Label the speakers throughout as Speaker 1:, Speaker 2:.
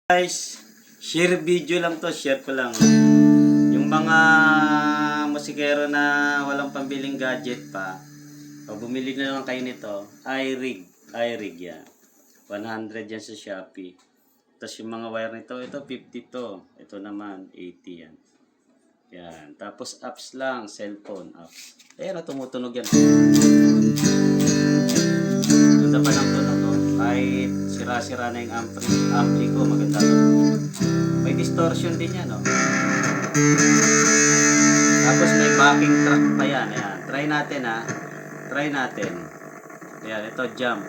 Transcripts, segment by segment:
Speaker 1: Guys, share video lang to, share ko lang. Yung mga musikero na walang pambiling gadget pa, o bumili na lang kayo nito, iRig yan. 100 yan sa Shopee. Tapos yung mga wire nito, ito 50 to. Ito naman, 80 yan. Yan. Tapos apps lang, cellphone apps. Ayan, tumutunog yan. Ganda pa lang tunog ko. Kahit sira-sira na yung ampli ko, maganda to. May distortion din yan, no? Tapos may backing track pa yan. Ayan. Try natin, ha. Try natin. Ayan, ito, jump.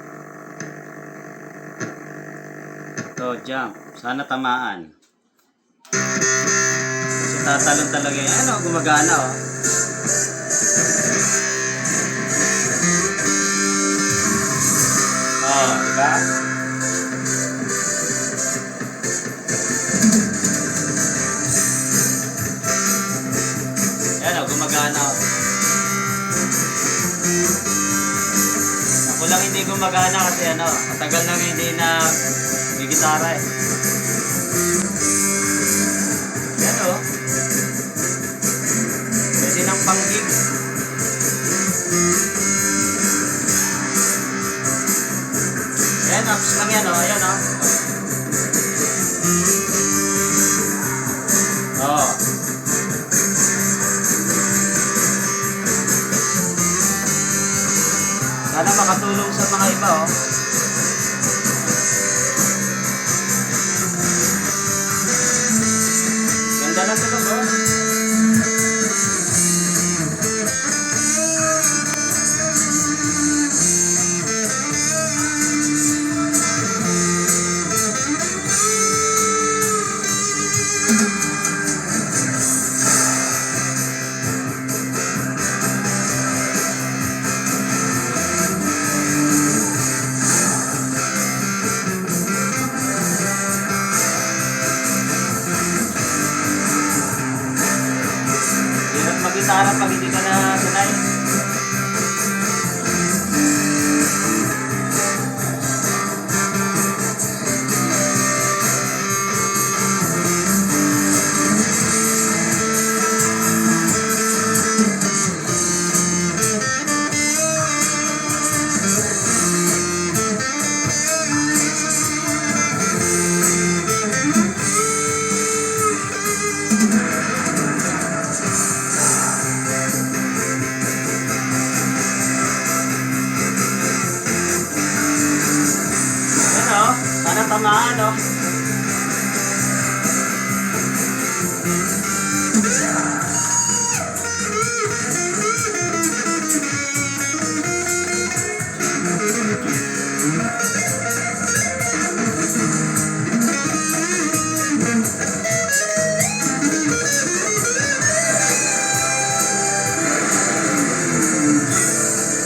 Speaker 1: Ito, jump. Sana tamaan. Kasi tatalon talaga yan. Ano, gumagana, oh. Oh, diba? Yan, oh, gumagana, oh. Ako lang hindi gumagana kasi ano, matagal nang hindi na may gitara eh. Yan, oh. Pwede ng pang-gig. Ayan, apps lang yan, oh. Ayan, oh. Oh. Sana makatulong sa mga iba, oh. Ganda na tulog, oh. Hirap mag-gitara pag hindi ka na sanay. Sana tamaan, no?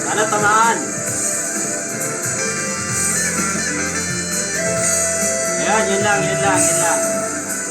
Speaker 1: Sana tamaan. Ayan, yun lang.